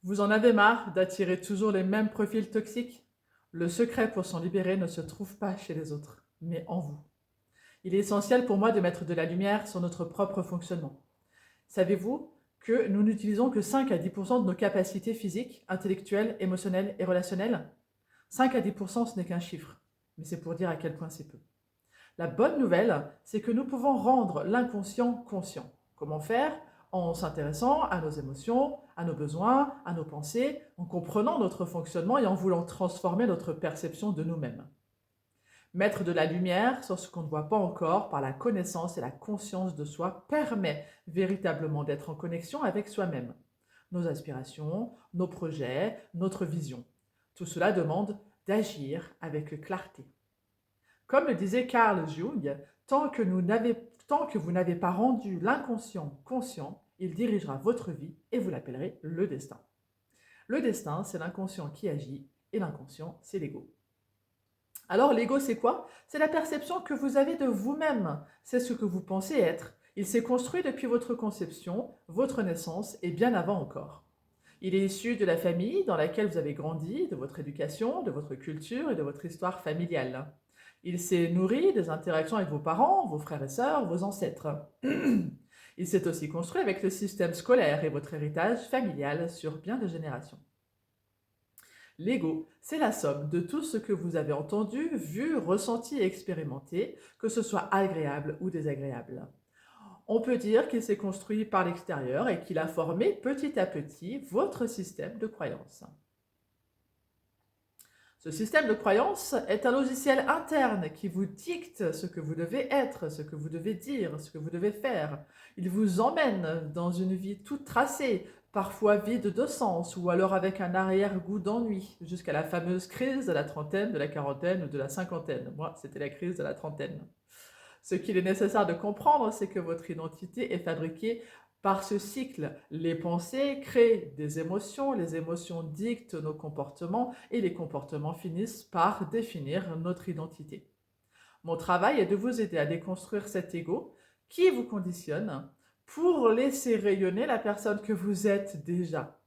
Vous en avez marre d'attirer toujours les mêmes profils toxiques? Le secret pour s'en libérer ne se trouve pas chez les autres, mais en vous. Il est essentiel pour moi de mettre de la lumière sur notre propre fonctionnement. Savez-vous que nous n'utilisons que 5 à 10% de nos capacités physiques, intellectuelles, émotionnelles et relationnelles? 5 à 10%, ce n'est qu'un chiffre, mais c'est pour dire à quel point c'est peu. La bonne nouvelle, c'est que nous pouvons rendre l'inconscient conscient. Comment faire? En s'intéressant à nos émotions, à nos besoins, à nos pensées, en comprenant notre fonctionnement et en voulant transformer notre perception de nous-mêmes. Mettre de la lumière sur ce qu'on ne voit pas encore par la connaissance et la conscience de soi permet véritablement d'être en connexion avec soi-même, nos aspirations, nos projets, notre vision. Tout cela demande d'agir avec clarté. Comme le disait Carl Jung, tant que vous n'avez pas rendu l'inconscient conscient, il dirigera votre vie et vous l'appellerez le destin. Le destin, c'est l'inconscient qui agit et l'inconscient, c'est l'ego. Alors l'ego, c'est quoi? C'est la perception que vous avez de vous-même. C'est ce que vous pensez être. Il s'est construit depuis votre conception, votre naissance et bien avant encore. Il est issu de la famille dans laquelle vous avez grandi, de votre éducation, de votre culture et de votre histoire familiale. Il s'est nourri des interactions avec vos parents, vos frères et sœurs, vos ancêtres. Il s'est aussi construit avec le système scolaire et votre héritage familial sur bien des générations. L'ego, c'est la somme de tout ce que vous avez entendu, vu, ressenti et expérimenté, que ce soit agréable ou désagréable. On peut dire qu'il s'est construit par l'extérieur et qu'il a formé petit à petit votre système de croyance. Ce système de croyance est un logiciel interne qui vous dicte ce que vous devez être, ce que vous devez dire, ce que vous devez faire. Il vous emmène dans une vie toute tracée, parfois vide de sens ou alors avec un arrière-goût d'ennui, jusqu'à la fameuse crise de la trentaine, de la quarantaine ou de la cinquantaine. Moi, c'était la crise de la trentaine. Ce qu'il est nécessaire de comprendre, c'est que votre identité est fabriquée par ce cycle. Les pensées créent des émotions, les émotions dictent nos comportements et les comportements finissent par définir notre identité. Mon travail est de vous aider à déconstruire cet ego qui vous conditionne pour laisser rayonner la personne que vous êtes déjà.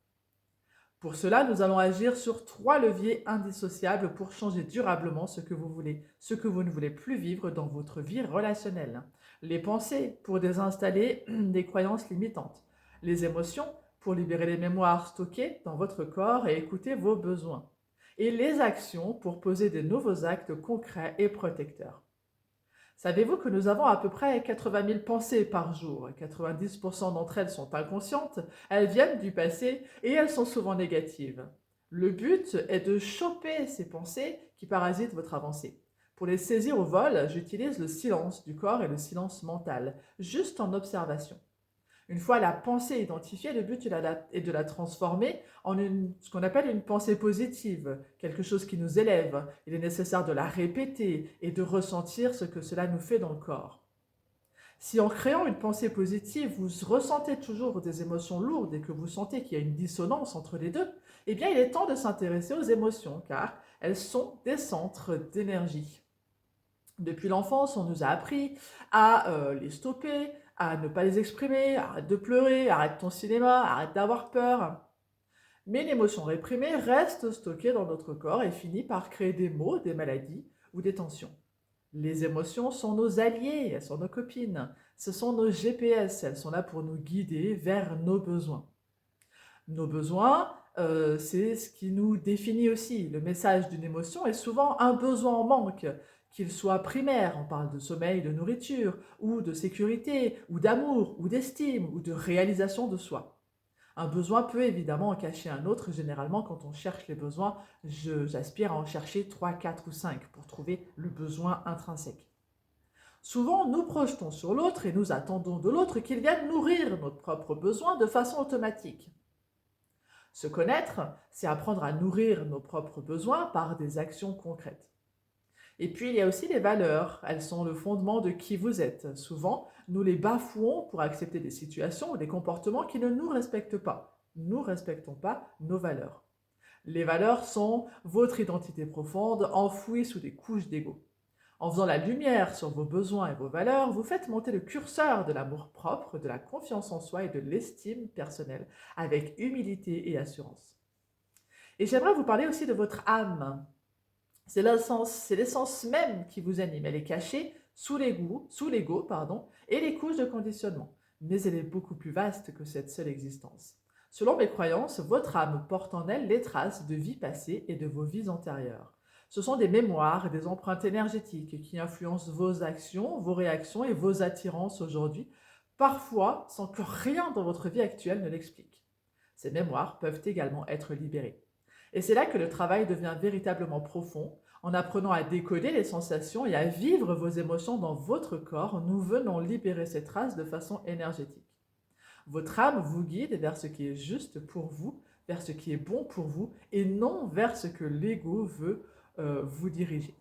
Pour cela, nous allons agir sur 3 leviers indissociables pour changer durablement ce que vous voulez, ce que vous ne voulez plus vivre dans votre vie relationnelle. Les pensées pour désinstaller des croyances limitantes. Les émotions pour libérer les mémoires stockées dans votre corps et écouter vos besoins. Et les actions pour poser de nouveaux actes concrets et protecteurs. Savez-vous que nous avons à peu près 80 000 pensées par jour? 90% d'entre elles sont inconscientes, elles viennent du passé et elles sont souvent négatives. Le but est de choper ces pensées qui parasitent votre avancée. Pour les saisir au vol, j'utilise le silence du corps et le silence mental, juste en observation. Une fois la pensée identifiée, le but est de la transformer en ce qu'on appelle une pensée positive, quelque chose qui nous élève. Il est nécessaire de la répéter et de ressentir ce que cela nous fait dans le corps. Si en créant une pensée positive, vous ressentez toujours des émotions lourdes et que vous sentez qu'il y a une dissonance entre les deux, eh bien il est temps de s'intéresser aux émotions car elles sont des centres d'énergie. Depuis l'enfance, on nous a appris à les stopper, à ne pas les exprimer, arrête de pleurer, arrête ton cinéma, arrête d'avoir peur. Mais l'émotion réprimée reste stockée dans notre corps et finit par créer des maux, des maladies ou des tensions. Les émotions sont nos alliés, elles sont nos copines, ce sont nos GPS, elles sont là pour nous guider vers nos besoins. Nos besoins, c'est ce qui nous définit aussi. Le message d'une émotion est souvent un besoin en manque, qu'il soit primaire, on parle de sommeil, de nourriture, ou de sécurité, ou d'amour, ou d'estime, ou de réalisation de soi. Un besoin peut évidemment en cacher un autre. Généralement, quand on cherche les besoins, j'aspire à en chercher 3, 4 ou 5 pour trouver le besoin intrinsèque. Souvent, nous projetons sur l'autre et nous attendons de l'autre qu'il vienne nourrir notre propre besoin de façon automatique. Se connaître, c'est apprendre à nourrir nos propres besoins par des actions concrètes. Et puis, il y a aussi les valeurs. Elles sont le fondement de qui vous êtes. Souvent, nous les bafouons pour accepter des situations ou des comportements qui ne nous respectent pas. Nous ne respectons pas nos valeurs. Les valeurs sont votre identité profonde, enfouie sous des couches d'ego. En faisant la lumière sur vos besoins et vos valeurs, vous faites monter le curseur de l'amour-propre, de la confiance en soi et de l'estime personnelle avec humilité et assurance. Et j'aimerais vous parler aussi de votre âme. C'est l'essence même qui vous anime. Elle est cachée sous l'ego, et les couches de conditionnement. Mais elle est beaucoup plus vaste que cette seule existence. Selon mes croyances, votre âme porte en elle les traces de vies passées et de vos vies antérieures. Ce sont des mémoires et des empreintes énergétiques qui influencent vos actions, vos réactions et vos attirances aujourd'hui, parfois sans que rien dans votre vie actuelle ne l'explique. Ces mémoires peuvent également être libérées. Et c'est là que le travail devient véritablement profond. En apprenant à décoder les sensations et à vivre vos émotions dans votre corps, nous venons libérer ces traces de façon énergétique. Votre âme vous guide vers ce qui est juste pour vous, vers ce qui est bon pour vous, et non vers ce que l'ego veut vous diriger.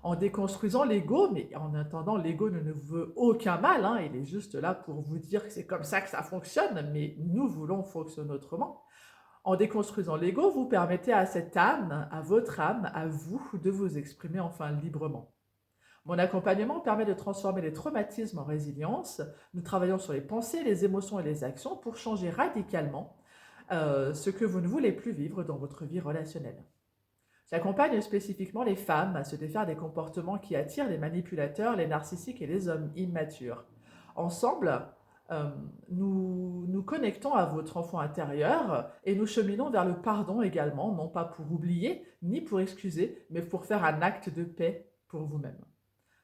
En déconstruisant l'ego, mais en attendant, l'ego ne nous veut aucun mal, hein, il est juste là pour vous dire que c'est comme ça que ça fonctionne, mais nous voulons fonctionner autrement. En déconstruisant l'ego, vous permettez à cette âme, à votre âme, à vous, de vous exprimer enfin librement. Mon accompagnement permet de transformer les traumatismes en résilience. Nous travaillons sur les pensées, les émotions et les actions pour changer radicalement ce que vous ne voulez plus vivre dans votre vie relationnelle. J'accompagne spécifiquement les femmes à se défaire des comportements qui attirent les manipulateurs, les narcissiques et les hommes immatures. Ensemble, euh, nous connectons à votre enfant intérieur et nous cheminons vers le pardon également, non pas pour oublier ni pour excuser, mais pour faire un acte de paix pour vous-même.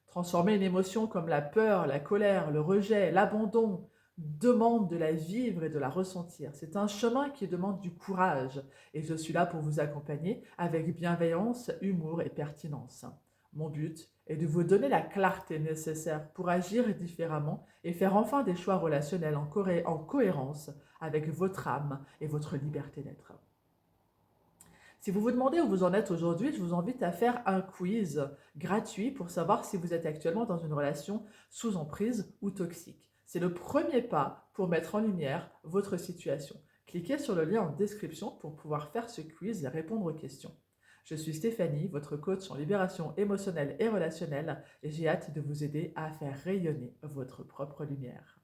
Transformer une émotion comme la peur, la colère, le rejet, l'abandon demande de la vivre et de la ressentir. C'est un chemin qui demande du courage et je suis là pour vous accompagner avec bienveillance, humour et pertinence. Mon but est de vous donner la clarté nécessaire pour agir différemment et faire enfin des choix relationnels en cohérence avec votre âme et votre liberté d'être. Si vous vous demandez où vous en êtes aujourd'hui, je vous invite à faire un quiz gratuit pour savoir si vous êtes actuellement dans une relation sous emprise ou toxique. C'est le premier pas pour mettre en lumière votre situation. Cliquez sur le lien en description pour pouvoir faire ce quiz et répondre aux questions. Je suis Stéphanie, votre coach en libération émotionnelle et relationnelle, et j'ai hâte de vous aider à faire rayonner votre propre lumière.